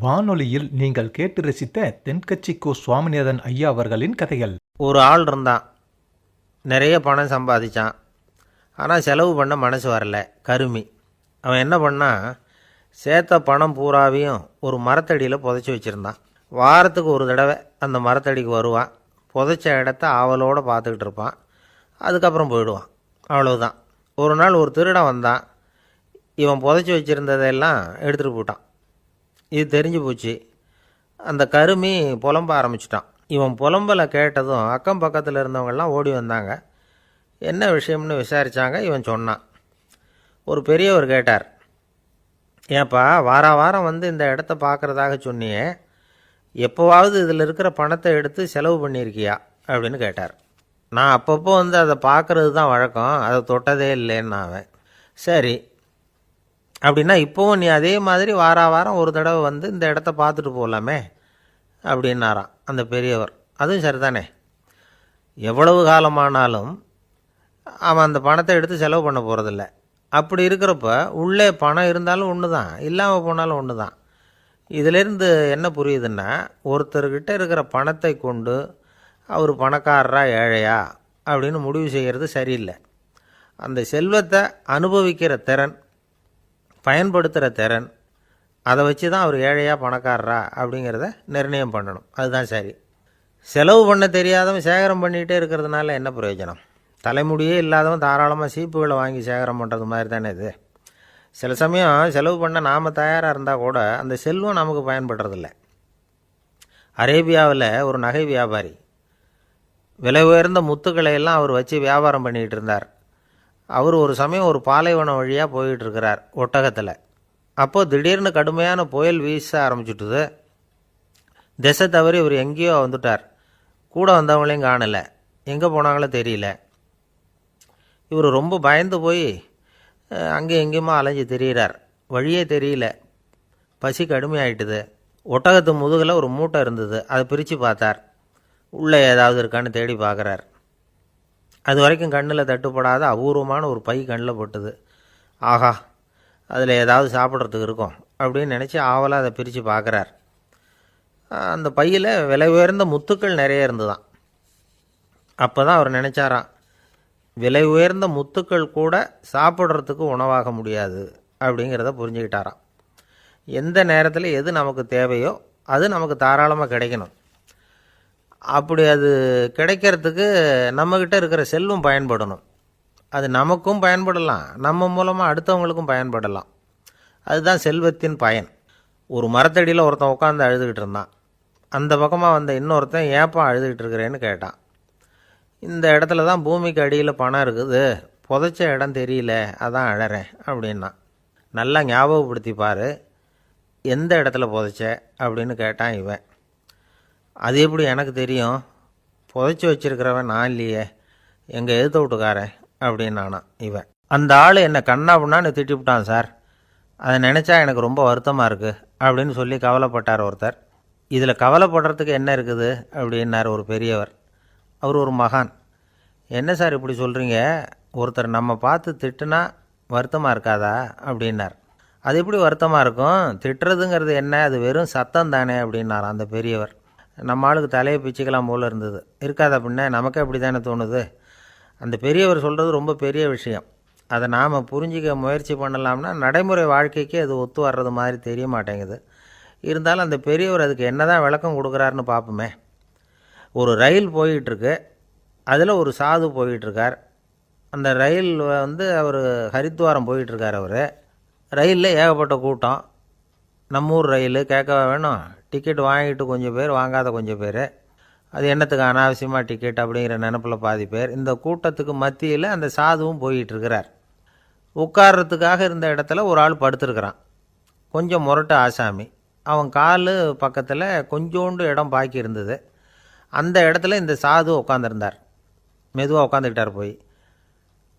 வானொலியில் நீங்கள் கேட்டு ரசித்த தென்கட்சி கோ சுவாமிநாதன் ஐயா அவர்களின் கதைகள். ஒரு ஆள் இருந்தான், நிறைய பணம் சம்பாதிச்சான். ஆனால் செலவு பண்ண மனசு வரல, கருமி. அவன் என்ன பண்ணான், சேர்த்த பணம் பூராவையும் ஒரு மரத்தடியில் புதைச்சி வச்சுருந்தான். வாரத்துக்கு ஒரு தடவை அந்த மரத்தடிக்கு வருவான், புதைச்ச இடத்த ஆவலோடு பார்த்துக்கிட்டு இருப்பான். அதுக்கப்புறம் போயிடுவான், அவ்வளவுதான். ஒரு நாள் ஒரு திருடன் வந்தான், இவன் புதைச்சி வச்சுருந்ததெல்லாம் எடுத்துகிட்டு போட்டான். இது தெரிஞ்சு போச்சு. அந்த கருமி புலம்ப ஆரம்பிச்சிட்டான். இவன் புலம்பலை கேட்டதும் அக்கம் பக்கத்தில் இருந்தவங்கெல்லாம் ஓடி வந்தாங்க. என்ன விஷயம்னு விசாரித்தாங்க. இவன் சொன்னான். ஒரு பெரியவர் கேட்டார், ஏன்ப்பா வாரம் வந்து இந்த இடத்த பார்க்குறதாக சொன்னியே, எப்போவாவது இதில் இருக்கிற பணத்தை எடுத்து செலவு பண்ணியிருக்கியா அப்படின்னு கேட்டார். நான் அப்பப்போ வந்து அதை பார்க்குறது தான் வழக்கம், அதை தொட்டதே இல்லைன்னு அவன். சரி, அப்படின்னா இப்போவும் நீ அதே மாதிரி வாரம் ஒரு தடவை வந்து இந்த இடத்த பார்த்துட்டு போகலாமே அப்படின்னாராம் அந்த பெரியவர். அதுவும் சரிதானே, எவ்வளவு காலமானாலும் அவன் அந்த பணத்தை எடுத்து செலவு பண்ண போகிறதில்ல. அப்படி இருக்கிறப்ப உள்ளே பணம் இருந்தாலும் ஒன்று தான், இல்லாமல் போனாலும் ஒன்று தான். இதிலேருந்து என்ன புரியுதுன்னா, ஒருத்தர்கிட்ட இருக்கிற பணத்தை கொண்டு அவர் பணக்காரரா ஏழையா அப்படின்னு முடிவு செய்கிறது சரியில்லை. அந்த செல்வத்தை அனுபவிக்கிற திறன், பயன்படுத்துகிற திறன், அதை வச்சு தான் அவர் ஏழையா பணக்காரரா அப்படிங்கிறத நிர்ணயம் பண்ணணும். அதுதான் சரி. செலவு பண்ண தெரியாதவன் சேகரம் பண்ணிகிட்டே இருக்கிறதுனால என்ன பிரயோஜனம்? தலைமுடியே இல்லாதவன் தாராளமாக சீப்புகளை வாங்கி சேகரம் பண்ணுறது மாதிரி தானே இது. சில சமயம் செலவு பண்ண நாம் தயாராக இருந்தால் கூட அந்த செல்வம் நமக்கு பயன்படுறதில்ல. அரேபியாவில் ஒரு நகை வியாபாரி விலை உயர்ந்த முத்துக்களை எல்லாம் அவர் வச்சு வியாபாரம் பண்ணிகிட்டு இருந்தார். அவர் ஒரு சமயம் ஒரு பாலைவனம் வழியாக போயிட்டுருக்கிறார் ஒட்டகத்தில். அப்போது திடீர்னு கடுமையான புயல் வீச ஆரம்பிச்சுட்டுது. திசை தவறி இவர் எங்கேயோ வந்துட்டார். கூட வந்தவங்களையும் காணலை, எங்கே போனாங்களோ தெரியல. இவர் ரொம்ப பயந்து போய் அங்கே எங்கேயுமா அலைஞ்சு திரியிறார். வழியே தெரியல, பசி கடுமையாயிட்டுது. ஒட்டகத்து முதுகில் ஒரு மூட்டை இருந்தது, அதை பிரித்து பார்த்தார். உள்ளே ஏதாவது இருக்கான்னு தேடி பார்க்குறார். அது வரைக்கும் கண்ணில் தட்டுப்படாத அபூர்வமான ஒரு பை கண்ணில் பட்டுது. ஆஹா, அதில் ஏதாவது சாப்பிட்றதுக்கு இருக்கும் அப்படின்னு நினச்சி ஆவலாக அதை பிரித்து பார்க்குறார். அந்த பையில் விலை உயர்ந்த முத்துக்கள் நிறைய இருந்துதான். அப்போ தான் அவர் நினச்சாராம், விலை உயர்ந்த முத்துக்கள் கூட சாப்பிட்றதுக்கு உணவாக முடியாது அப்படிங்கிறத புரிஞ்சுக்கிட்டாராம். எந்த நேரத்தில் எது நமக்கு தேவையோ அது நமக்கு தாராளமாக கிடைக்கணும். அப்படி அது கிடைக்கிறதுக்கு நம்மக்கிட்ட இருக்கிற செல்வம் பயன்படணும். அது நமக்கும் பயன்படலாம், நம்ம மூலமாக அடுத்தவங்களுக்கும் பயன்படலாம். அதுதான் செல்வத்தின் பயன். ஒரு மரத்தடியில் ஒருத்தன் உட்காந்து அழுதுகிட்டு இருந்தான். அந்த பக்கமாக வந்த இன்னொருத்தன், ஏப்பா அழுதுகிட்டு இருக்கிறேன்னு கேட்டான். இந்த இடத்துல தான் பூமிக்கு அடியில் பணம் இருக்குது, புதைச்ச இடம் தெரியல, அதான் அழறேன் அப்படின்னா. நல்லா ஞாபகப்படுத்தி பாரு, எந்த இடத்துல புதைச்ச அப்படின்னு கேட்டான் இவன். அது எப்படி எனக்கு தெரியும், புதைச்சி வச்சிருக்கிறவன் நான் இல்லையே, எங்கள் எதிர்த்த வீட்டுக்காரன் அப்படின்னானா இவன். அந்த ஆள் என்னை கண்ணா புண்ணான்னு திட்டிவிட்டான் சார், அதை நினச்சா எனக்கு ரொம்ப வருத்தமாக இருக்குது அப்படின்னு சொல்லி கவலைப்பட்டார் ஒருத்தர். இதில் கவலைப்படுறதுக்கு என்ன இருக்குது அப்படின்னார் ஒரு பெரியவர். அவர் ஒரு மகான். என்ன சார் இப்படி சொல்கிறீங்க, ஒருத்தர் நம்ம பார்த்து திட்டுனா வருத்தமாக இருக்காதா அப்படின்னார். அது எப்படி வருத்தமாக இருக்கும், திட்டுறதுங்கிறது என்ன, அது வெறும் சத்தம் தானே அப்படின்னார் அந்த பெரியவர். நம்ம ஆளுக்கு தலையை பிச்சுக்கலாம் போல் இருந்தது. இருக்காது அப்படின்னா நமக்கே அப்படி தானே தோணுது. அந்த பெரியவர் சொல்கிறது ரொம்ப பெரிய விஷயம். அதை நாம் புரிஞ்சிக்க முயற்சி பண்ணலாம்னா நடைமுறை வாழ்க்கைக்கு அது ஒத்து வர்றது மாதிரி தெரிய மாட்டேங்குது. இருந்தாலும் அந்த பெரியவர் அதுக்கு என்ன தான் விளக்கம் கொடுக்குறாருன்னு பார்ப்போமே. ஒரு ரயில் போயிட்டுருக்கு, அதில் ஒரு சாது போயிட்டுருக்கார். அந்த ரயில் வந்து அவர் ஹரித்வாரம் போயிட்டுருக்கார். அவர் ரயிலில் ஏகப்பட்ட கூட்டம். நம்ம ஊர் ரயில் கேட்க வேணும், டிக்கெட் வாங்கிட்டு கொஞ்சம் பேர், வாங்காத கொஞ்சம் பேர். அது என்னத்துக்கு அனாவசியமாக டிக்கெட் அப்படிங்கிற நினப்பில் பாதி பேர். இந்த கூட்டத்துக்கு மத்தியில் அந்த சாதுவும் போயிட்டுருக்கிறார். உட்கார்றதுக்காக இருந்த இடத்துல ஒரு ஆள் படுத்துருக்கிறான், கொஞ்சம் முரட்டு ஆசாமி. அவன் கால் பக்கத்தில் கொஞ்சோண்டு இடம் பாக்கி இருந்தது. அந்த இடத்துல இந்த சாது உட்காந்துருந்தார். மெதுவாக உட்காந்துக்கிட்டார் போய்.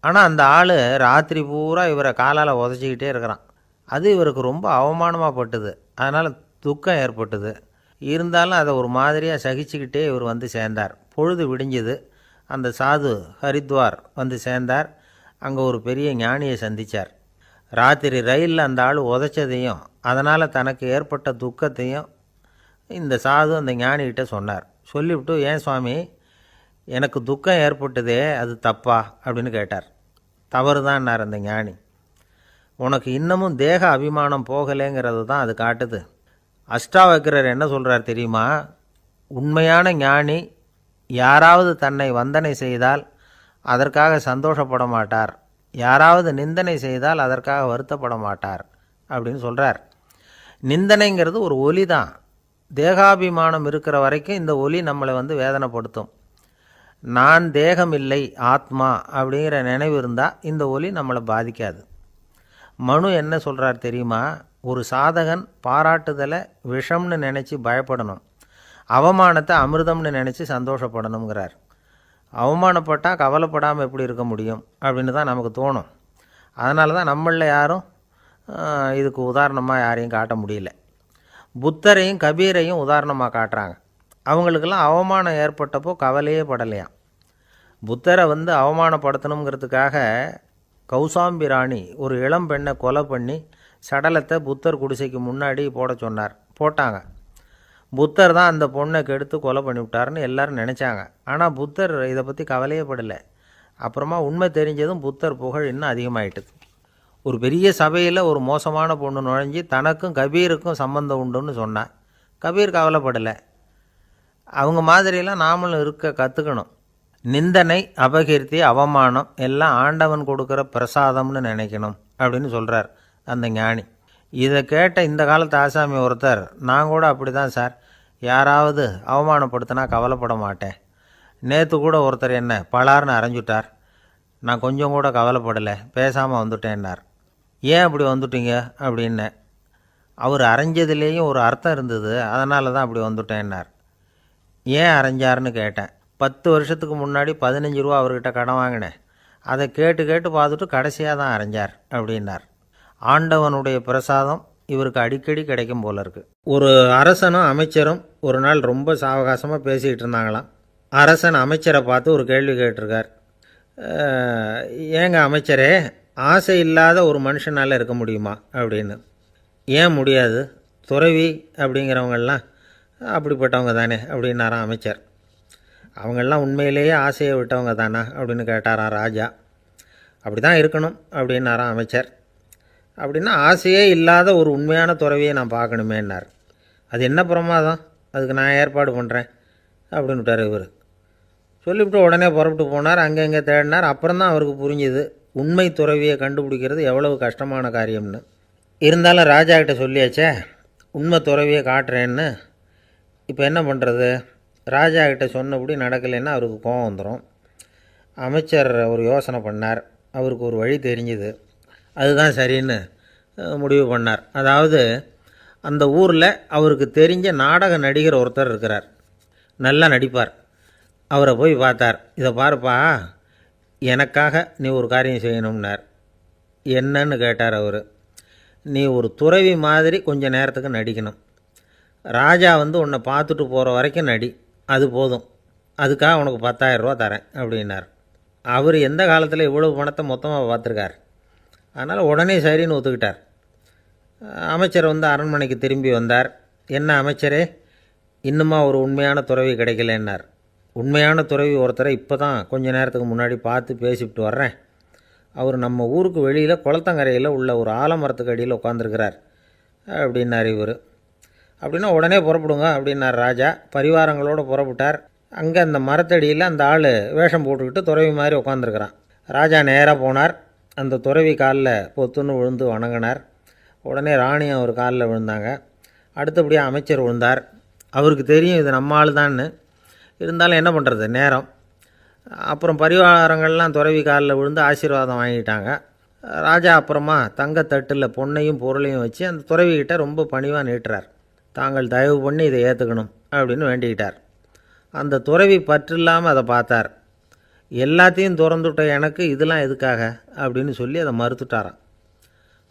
ஆனால் அந்த ஆள் ராத்திரி பூரா இவரை காலால் உதச்சிக்கிட்டே இருக்கிறான். அது இவருக்கு ரொம்ப அவமானமாக பட்டுது. அதனால் துக்கம் ஏற்பட்டது. இருந்தாலும் அதை ஒரு மாதிரியாக சகிச்சுக்கிட்டே இவர் வந்து சேர்ந்தார். பொழுது விடிஞ்சது. அந்த சாது ஹரித்வார் வந்து சேர்ந்தார். அங்கே ஒரு பெரிய ஞானியை சந்தித்தார். ராத்திரி ரயிலில் அந்த ஆள் உதைச்சதையும் அதனால் தனக்கு ஏற்பட்ட துக்கத்தையும் இந்த சாது அந்த ஞானிகிட்ட சொன்னார். சொல்லிவிட்டு, ஏன் சுவாமி, எனக்கு துக்கம் ஏற்பட்டதே அது தப்பா அப்படின்னு கேட்டார். தவறு தான்னார் அந்த ஞானி. உனக்கு இன்னமும் தேக அபிமானம் போகலைங்கிறது தான் அது காட்டுது. அஷ்டாவக்கிரர் என்ன சொல்கிறார் தெரியுமா? உண்மையான ஞானி யாராவது தன்னை வந்தனை செய்தால் அதற்காக சந்தோஷப்பட மாட்டார், யாராவது நிந்தனை செய்தால் அதற்காக வருத்தப்பட மாட்டார் அப்படின்னு சொல்கிறார். நிந்தனைங்கிறது ஒரு ஒலி தான். தேகாபிமானம் இருக்கிற வரைக்கும் இந்த ஒலி நம்மளை வேதனைப்படுத்தும். நான் தேகம் இல்லை, ஆத்மா அப்படிங்கிற நினைவு இருந்தால் இந்த ஒலி நம்மளை பாதிக்காது. மனு என்ன சொல்கிறார் தெரியுமா? ஒரு சாதகன் பாராட்டுதலை விஷம்னு நினச்சி பயப்படணும், அவமானத்தை அமிர்தம்னு நினச்சி சந்தோஷப்படணுங்கிறார். அவமானப்பட்டால் கவலைப்படாமல் எப்படி இருக்க முடியும் அப்படின்னு தான் நமக்கு தோணும். அதனால தான் நம்மளில் யாரும் இதுக்கு உதாரணமாக யாரையும் காட்ட முடியல. புத்தரையும் கபீரையும் உதாரணமாக காட்டுறாங்க. அவங்களுக்கெல்லாம் அவமானம் ஏற்பட்டப்போ கவலையே படலையாம். புத்தரை அவமானப்படுத்தணுங்கிறதுக்காக கௌசாம்பி ராணி ஒரு இளம் பெண்ணை கொலை பண்ணி சடலத்தை புத்தர் குடிசைக்கு முன்னாடி போட சொன்னார். போட்டாங்க. புத்தர் தான் அந்த பொண்ணை கெடுத்து கொலை பண்ணிவிட்டார்னு எல்லாரும் நினச்சாங்க. ஆனால் புத்தர் இதை பற்றி கவலையே படலை. அப்புறமா உண்மை தெரிஞ்சதும் புத்தர் புகழ் இன்னும் அதிகமாயிட்டுது. ஒரு பெரிய சபையில் ஒரு மோசமான பொண்ணு நுழைஞ்சி தனக்கும் கபீருக்கும் சம்பந்தம் உண்டுன்னு சொன்னான். கபீர் கவலைப்படலை. அவங்க மாதிரியெல்லாம் நாமளும் இருக்க கற்றுக்கணும். நிந்தனை, அபகீர்த்தி, அவமானம் எல்லாம் ஆண்டவன் கொடுக்குற பிரசாதம்னு நினைக்கணும் அப்படின்னு சொல்கிறார் அந்த ஞானி. இதை கேட்ட இந்த காலத்து ஆசாமி ஒருத்தர், நான் கூட அப்படி தான் சார், யாராவது அவமானப்படுத்தினா கவலைப்பட மாட்டேன். நேற்று கூட ஒருத்தர் என்ன பலார்னு அரைஞ்சுட்டார், நான் கொஞ்சம் கூட கவலைப்படலை, பேசாமல் வந்துட்டேன்னார். ஏன் அப்படி வந்துட்டீங்க அப்படின்னு. அவர் அரைஞ்சதுலேயும் ஒரு அர்த்தம் இருந்தது, அதனால தான் அப்படி வந்துட்டேன்னார். ஏன் அரைஞ்சாருன்னு கேட்டேன். 10 வருஷத்துக்கு முன்னாடி 15 ரூபா அவர்கிட்ட கடன் வாங்கினேன், அதை கேட்டு கேட்டு பார்த்துட்டு கடைசியாக தான் அரைஞ்சார் அப்படின்னார். ஆண்டவனுடைய பிரசாதம் இவருக்கு அடிக்கடி கிடைக்கும் போல இருக்குது. ஒரு அரசனும் அமைச்சரும் ஒரு நாள் ரொம்ப சாவகாசமாக பேசிக்கிட்டு இருந்தாங்களாம். அரசன் அமைச்சரை பார்த்து ஒரு கேள்வி கேட்டிருக்கார். ஏங்க அமைச்சரே, ஆசை இல்லாத ஒரு மனுஷனால் இருக்க முடியுமா அப்படின்னு. ஏன் முடியாது, துறவி அப்படிங்கிறவங்கெல்லாம் அப்படிப்பட்டவங்க தானே அப்படின்னாராம் அமைச்சர். அவங்கெல்லாம் உண்மையிலேயே ஆசையை விட்டவங்க தானா அப்படின்னு கேட்டாராம் ராஜா. அப்படி தான் இருக்கணும் அப்படின்னாராம் அமைச்சர். அப்படின்னா ஆசையே இல்லாத ஒரு உண்மையான துறவியை நான் பார்க்கணுமேன்னார். அது என்ன பிரமாதம், அதுக்கு நான் ஏற்பாடு பண்ணுறேன் அப்படின்னு விட்டார் இவர். சொல்லிவிட்டு உடனே புறப்பட்டு போனார். அங்கங்கே தேடினார். அப்புறம் தான் அவருக்கு புரிஞ்சுது உண்மை துறவியை கண்டுபிடிக்கிறது எவ்வளவு கஷ்டமான காரியம்னு. இருந்தாலும் ராஜா கிட்ட சொல்லியாச்சே உண்மை துறவியை காட்டுறேன்னு. இப்போ என்ன பண்ணுறது? ராஜா கிட்ட சொன்னபடி நடக்கலைன்னா அவருக்கு கோபம் வந்துடும். அமைச்சர் ஒரு யோசனை பண்ணார். அவருக்கு ஒரு வழி தெரிஞ்சுது. அதுதான் சரின்னு முடிவு பண்ணார். அதாவது அந்த ஊரில் அவருக்கு தெரிஞ்ச நாடக நடிகர் ஒருத்தர் இருக்கிறார், நல்லா நடிப்பார். அவரை போய் பார்த்தார். இதை பாருப்பா, எனக்காக நீ ஒரு காரியம் செய்யணும்னார். என்னன்னு கேட்டார் அவர். நீ ஒரு துறவி மாதிரி கொஞ்சம் நேரத்துக்கு நடிக்கணும். ராஜா உன்னை பார்த்துட்டு போகிற வரைக்கும் நடி, அது போதும். அதுக்காக உனக்கு 10,000 ரூபா தரேன் அப்படின்னார். அவர் எந்த காலத்தில் இவ்வளவு பணத்தை மொத்தமாக பார்த்துருக்கார். அதனால் உடனே சரின்னு ஒத்துக்கிட்டார். அமைச்சர் அரண்மனைக்கு திரும்பி வந்தார். என்ன அமைச்சரே, இன்னுமா ஒரு உண்மையான துறவி கிடைக்கலன்னார். உண்மையான துறவி ஒருத்தரை இப்போ தான் கொஞ்ச நேரத்துக்கு முன்னாடி பார்த்து பேசிவிட்டு வர்றேன். அவர் நம்ம ஊருக்கு வெளியில் குளத்தங்கரையில் உள்ள ஒரு ஆலமரத்துக்கு அடியில் உட்காந்துருக்கிறார் அப்படின்னார் இவர். அப்படின்னா உடனே புறப்படுங்க அப்படின்னார் ராஜா. பரிவாரங்களோடு புறப்பட்டார். அங்கே அந்த மரத்தடியில் அந்த ஆள் வேஷம் போட்டுக்கிட்டு துறவி மாதிரி உட்காந்துருக்கிறான். ராஜா நேராக போனார். அந்த துறவி காலில் பொத்துன்னு விழுந்து வணங்கினார். உடனே ராணியும் அவர் காலில் விழுந்தாங்க. அடுத்தபடியாக அமைச்சர் விழுந்தார். அவருக்கு தெரியும் இது நம்ம ஆள் தான்னு. இருந்தாலும் என்ன பண்ணுறது, நேரம். அப்புறம் பரிவாரங்கள்லாம் துறவி காலில் விழுந்து ஆசீர்வாதம் வாங்கிட்டாங்க. ராஜா அப்புறமா தங்கத்தட்டில் பொன்னையும் பொருளையும் வச்சு அந்த துறவிக்கிட்ட ரொம்ப பணிவாக நீட்டுறார். தாங்கள் தயவு பண்ணி இதை ஏற்றுக்கணும் அப்படின்னு வேண்டிக்கிட்டார். அந்த துறவி பற்றில்லாமல் அதை பார்த்தார். எல்லாத்தையும் திறந்துவிட்ட எனக்கு இதெல்லாம் எதுக்காக அப்படின்னு சொல்லி அதை மறுத்துட்டாராம்.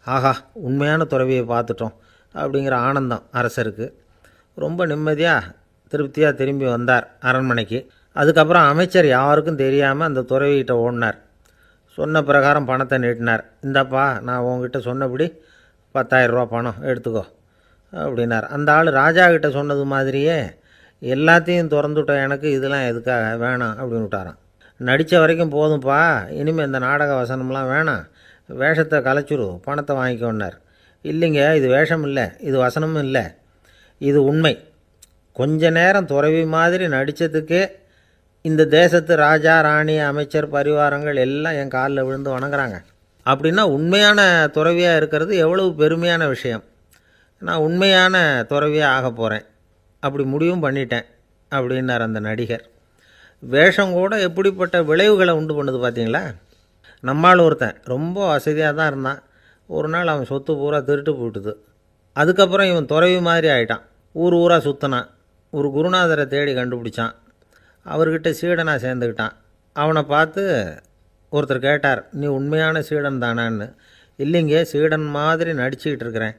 ஆஹா, உண்மையான துறவியை பார்த்துட்டோம் அப்படிங்கிற ஆனந்தம் அரசருக்கு. ரொம்ப நிம்மதியாக திருப்தியாக திரும்பி வந்தார் அரண்மனைக்கு. அதுக்கப்புறம் அமைச்சர் யாருக்கும் தெரியாமல் அந்த துறவிகிட்ட ஓடினார். சொன்ன பிரகாரம் பணத்தை நீட்டினார். இந்தாப்பா, நான் உங்ககிட்ட சொன்னபடி 10,000 ரூபா பணம் எடுத்துக்கோ அப்படின்னார். அந்த ஆள் ராஜா கிட்ட சொன்னது மாதிரியே எல்லாத்தையும் திறந்துவிட்ட எனக்கு இதெல்லாம் எதுக்காக வேணாம் அப்படின்னு விட்டாரான். நடித்த வரைக்கும் போதும்ப்பா, இனிமேல் இந்த நாடக வசனம்லாம் வேணாம், வேஷத்தை கலைச்சிரு, பணத்தை வாங்கிக்கோன்னார். இல்லைங்க, இது வேஷம் இல்லை, இது வசனமும் இல்லை, இது உண்மை. கொஞ்ச நேரம் துறவி மாதிரி நடித்ததுக்கே இந்த தேசத்து ராஜா ராணி அமைச்சர் பரிவாரங்கள் எல்லாம் என் காலில் விழுந்து வணங்குறாங்க. அப்படின்னா உண்மையான துறவியாக இருக்கிறது எவ்வளவு பெருமையான விஷயம். நான் உண்மையான துறவியாக ஆக போகிறேன், அப்படி முடிவும் பண்ணிட்டேன் அப்படின்னார் அந்த நடிகர். வேஷம் கூட எப்படிப்பட்ட விளைவுகளை உண்டு பண்ணுது பார்த்தீங்களா. நம்மால் ஒருத்தன் ரொம்ப வசதியாக தான் இருந்தான். ஒரு நாள் அவன் சொத்து பூரா திருட்டு போயிட்டுது. அதுக்கப்புறம் இவன் துறவி மாதிரி ஆகிட்டான். ஊர் ஊராக சுற்றினான். ஒரு குருநாதரை தேடி கண்டுபிடிச்சான். அவர்கிட்ட சீடனாக சேர்ந்துக்கிட்டான். அவனை பார்த்து ஒருத்தர் கேட்டார், நீ உண்மையான சீடன் தானான்னு. இல்லைங்க, சீடன் மாதிரி நடிச்சுக்கிட்டு இருக்கிறேன்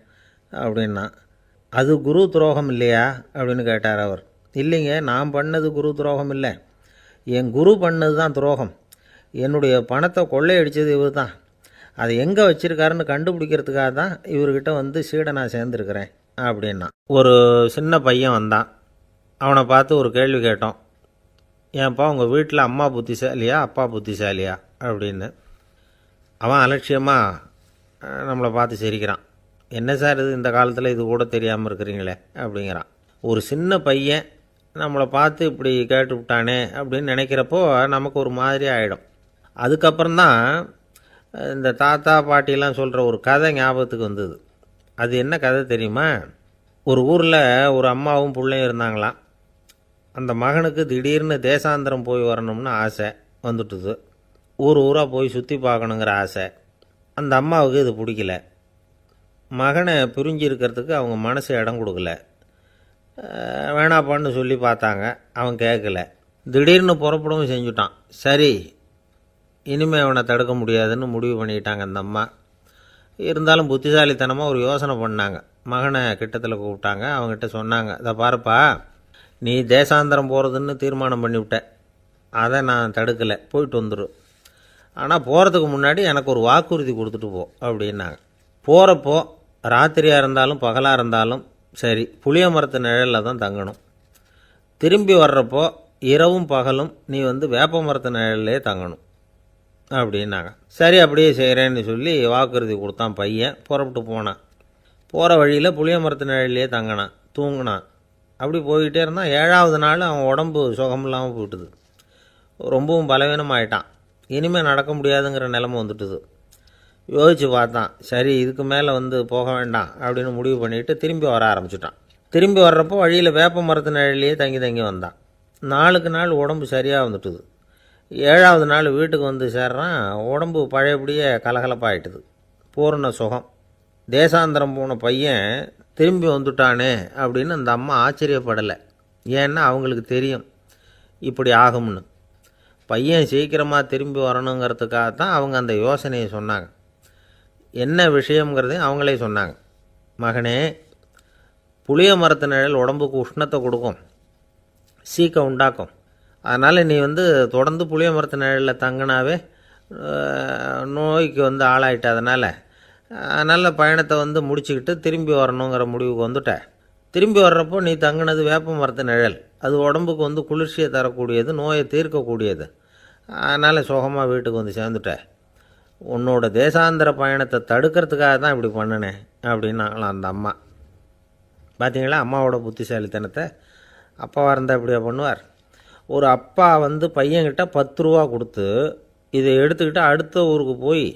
அப்படின்னா. அது குரு துரோகம் இல்லையா அப்படின்னு கேட்டார் அவர். இல்லைங்க, நான் பண்ணது குரு துரோகம் இல்லை, என் குரு பண்ணது தான் துரோகம். என்னுடைய பணத்தை கொள்ளையடித்தது இவர் தான். அதை எங்கே வச்சுருக்காருன்னு கண்டுபிடிக்கிறதுக்காக தான் இவர்கிட்ட வந்து சீடனாக சேர்ந்துருக்கிறேன் அப்படின்னா. ஒரு சின்ன பையன் வந்தான். அவனை பார்த்து ஒரு கேள்வி கேட்டோம். ஏன்ப்பா, உங்கள் வீட்டில் அம்மா புத்திசாலியா அப்பா புத்திசாலியா அப்படின்னு. அவன் அலட்சியமாக நம்மளை பார்த்து சிரிக்கிறான். என்ன சார் இது, இந்த காலத்தில் இது கூட தெரியாமல் இருக்கிறீங்களே அப்படிங்கிறான். ஒரு சின்ன பையன் நம்மளை பார்த்து இப்படி கேட்டு விட்டானே அப்படின்னு நினைக்கிறப்போ நமக்கு ஒரு மாதிரி ஆகிடும். அதுக்கப்புறம்தான் இந்த தாத்தா பாட்டிலாம் சொல்கிற ஒரு கதை ஞாபகத்துக்கு வந்தது. அது என்ன கதை தெரியுமா? ஒரு ஊரில் ஒரு அம்மாவும் பிள்ளையும் இருந்தாங்களாம். அந்த மகனுக்கு திடீர்னு தேசாந்திரம் போய் வரணும்னு ஆசை வந்துட்டுது. ஊர் ஊராக போய் சுற்றி பார்க்கணுங்கிற ஆசை. அந்த அம்மாவுக்கு இது பிடிக்கல. மகனை பிரிஞ்சு இருக்கிறதுக்கு அவங்க மனசு இடம் கொடுக்கல. வேணாப்பான்னு சொல்லி பார்த்தாங்க, அவன் கேட்கல. திடீர்னு புறப்படவும் செஞ்சுட்டான். சரி, இனிமேல் அவனை தடுக்க முடியாதுன்னு முடிவு பண்ணிக்கிட்டாங்க அந்த அம்மா. இருந்தாலும் புத்திசாலித்தனமாக ஒரு யோசனை பண்ணாங்க. மகனை கிட்டத்தில் கூப்பிட்டாங்க. அவங்ககிட்ட சொன்னாங்க, இதை பாருப்பா, நீ தேசாந்திரம் போகிறதுன்னு தீர்மானம் பண்ணிவிட்ட, அதை நான் தடுக்கலை, போயிட்டு வந்துடும். ஆனால் போகிறதுக்கு முன்னாடி எனக்கு ஒரு வாக்குறுதி கொடுத்துட்டு போ அப்படின்னாங்க. போகிறப்போ ராத்திரியாக இருந்தாலும் பகலாக இருந்தாலும் சரி, புளிய மரத்து நிழலில் தான் தங்கணும். திரும்பி வர்றப்போ இரவும் பகலும் நீ வந்து வேப்ப மரத்து நிழல்லே தங்கணும் அப்படின்னாங்க. சரி, அப்படியே செய்கிறேன்னு சொல்லி வாக்குறுதி கொடுத்தான் பையன். புறப்பட்டு போனான். போகிற வழியில் புளிய மரத்து நிழல்லையே தங்கினான், தூங்கினான். அப்படி போய்கிட்டே இருந்தான். 7ஆவது நாள் அவன் உடம்பு சுகமில்லாமல் போயிட்டுது. ரொம்பவும் பலவீனமாயிட்டான். இனிமேல் நடக்க முடியாதுங்கிற நிலைமை வந்துட்டுது. யோசித்து பார்த்தான். சரி, இதுக்கு மேலே வந்து போக வேண்டாம் அப்படின்னு முடிவு பண்ணிவிட்டு திரும்பி வர ஆரம்பிச்சிட்டான். திரும்பி வர்றப்போ வழியில் வேப்ப மரத்து நிழல்லையே தங்கி வந்தான். நாளுக்கு நாள் உடம்பு சரியாக வந்துட்டுது. 7ஆவது நாள் வீட்டுக்கு வந்து சேர்றான். உடம்பு பழையபடியே கலகலப்பாயிட்டுது. பூர்ண சுகம். தேசாந்திரம் போன பையன் திரும்பி வந்துட்டானே அப்படின்னு அந்த அம்மா ஆச்சரியப்படலை. ஏன்னா அவங்களுக்கு தெரியும் இப்படி ஆகும்னு. பையன் சீக்கிரமாக திரும்பி வரணுங்கிறதுக்காக தான் அவங்க அந்த யோசனையை சொன்னாங்க. என்ன விஷயங்கிறதையும் அவங்களே சொன்னாங்க. மகனே, புளிய மரத்து நிழல் உடம்புக்கு உஷ்ணத்தை கொடுக்கும், சீக்கம் உண்டாக்கும். அதனால் நீ வந்து தொடர்ந்து புளிய மரத்து நிழலில் தங்கினாவே நோய்க்கு வந்து ஆளாயிட்ட. அதனால் பயணத்தை வந்து முடிச்சுக்கிட்டு திரும்பி வரணுங்கிற முடிவுக்கு வந்துட்ட. திரும்பி வர்றப்போ நீ தங்கினது வேப்ப மரத்து நிழல். அது உடம்புக்கு வந்து குளிர்ச்சியை தரக்கூடியது, நோயை தீர்க்கக்கூடியது. அதனால் சுகமாக வீட்டுக்கு வந்து சேர்ந்துட்ட. உன்னோட தேசாந்திர பயணத்தை தடுக்கிறதுக்காக தான் இப்படி பண்ணினேன் அப்படின்னாங்களாம் அந்த அம்மா. பார்த்தீங்களா அம்மாவோட புத்திசாலித்தனத்தை? அப்பாவாக இருந்தால் இப்படியா பண்ணுவார்? ஒரு அப்பா வந்து பையன்கிட்ட 10 ரூபா கொடுத்து இதை எடுத்துக்கிட்டு அடுத்த ஊருக்கு போய்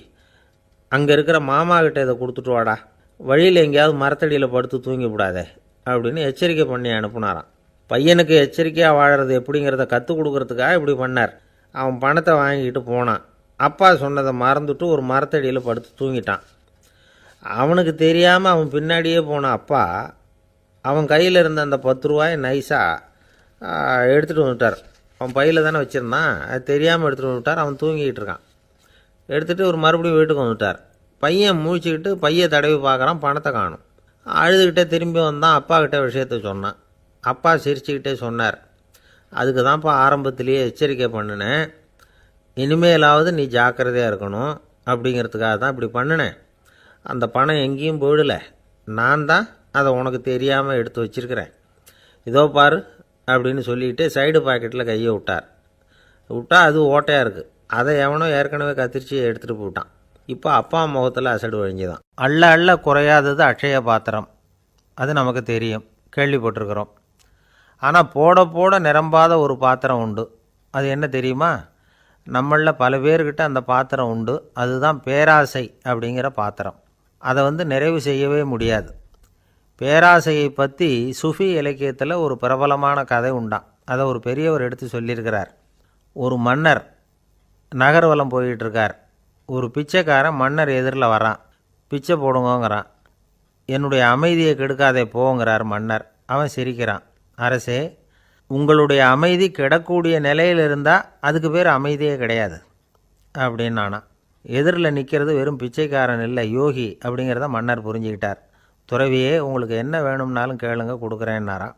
அங்கே இருக்கிற மாமா கிட்ட இதை கொடுத்துட்டு வாடா, வழியில் எங்கேயாவது மரத்தடியில் படுத்து தூங்கி விடாதே அப்படின்னு எச்சரிக்கை பண்ணி அனுப்புனாராம். பையனுக்கு எச்சரிக்கையாக வாழறது எப்படிங்கிறத கற்றுக் கொடுக்கறதுக்காக இப்படி பண்ணார். அவன் பணத்தை வாங்கிட்டு போனான். அப்பா சொன்னதை மறந்துட்டு ஒரு மரத்தடியில் படுத்து தூங்கிட்டான். அவனுக்கு தெரியாமல் அவன் பின்னாடியே போன அப்பா அவன் கையில் இருந்த அந்த 10 ரூபாயை நைஸாக எடுத்துகிட்டு வந்துட்டார். அவன் பையில் தானே வச்சுருந்தான், அது தெரியாமல் எடுத்துகிட்டு வந்துட்டார். அவன் தூங்கிக்கிட்டு இருக்கான். எடுத்துகிட்டு ஒரு மறுபடியும் வீட்டுக்கு வந்துட்டார். பையன் முழிச்சுக்கிட்டு பையை தடவி பார்க்குறான், பணத்தை காணும். அழுதுகிட்டே திரும்பி வந்தான். அப்பா கிட்ட விஷயத்த சொன்னான். அப்பா சிரிச்சுக்கிட்டே சொன்னார், அதுக்கு தான்ப்பா ஆரம்பத்திலேயே எச்சரிக்கை பண்ணினேன், இனிமேலாவது நீ ஜாக்கிரதையாக இருக்கணும் அப்படிங்கிறதுக்காக தான் இப்படி பண்ணினேன். அந்த பணம் எங்கேயும் போயிடலை, நான் தான் அதை உனக்கு தெரியாமல் எடுத்து வச்சிருக்கிறேன். இதோ பாரு அப்படின்னு சொல்லிட்டு சைடு பாக்கெட்டில் கையை விட்டா அது ஓட்டையாக இருக்குது. அதை எவனோ ஏற்கனவே கத்திரிச்சு எடுத்துகிட்டு போட்டான். இப்போ அப்பா முகத்தில் அசடு வழிஞ்சுதான். அள்ள குறையாதது அட்சய பாத்திரம், அது நமக்கு தெரியும், கேள்விப்பட்டிருக்கிறோம். ஆனால் போட போட நிரம்பாத ஒரு பாத்திரம் உண்டு. அது என்ன தெரியுமா? நம்மளில் பல பேர்கிட்ட அந்த பாத்திரம் உண்டு. அதுதான் பேராசை அப்படிங்கிற பாத்திரம். அதை நிறைவு செய்யவே முடியாது. பேராசையை பற்றி சுஃபி இலக்கியத்தில் ஒரு பிரபலமான கதை உண்டாம். அதை ஒரு பெரியவர் எடுத்து சொல்லியிருக்கிறார். ஒரு மன்னர் நகர்வலம் போயிட்டுருக்கார். ஒரு பிச்சைக்காரன் மன்னர் எதிரில் வரான். பிச்சை போடுங்கோங்கிறான். என்னுடைய அமைதியை கெடுக்காதே போங்கிறார் மன்னர். அவன் சிரிக்கிறான். அரசே, உங்களுடைய அமைதி கெடக்கூடிய நிலையில் இருந்தால் அதுக்கு பேர் அமைதியே கிடையாது அப்படின்னு நானா. எதிரில் நிற்கிறது வெறும் பிச்சைக்காரன் இல்லை, யோகி அப்படிங்கிறத மன்னர் புரிஞ்சுக்கிட்டார். துறவியே, உங்களுக்கு என்ன வேணும்னாலும் கேளுங்க, கொடுக்குறேன்னாராம்.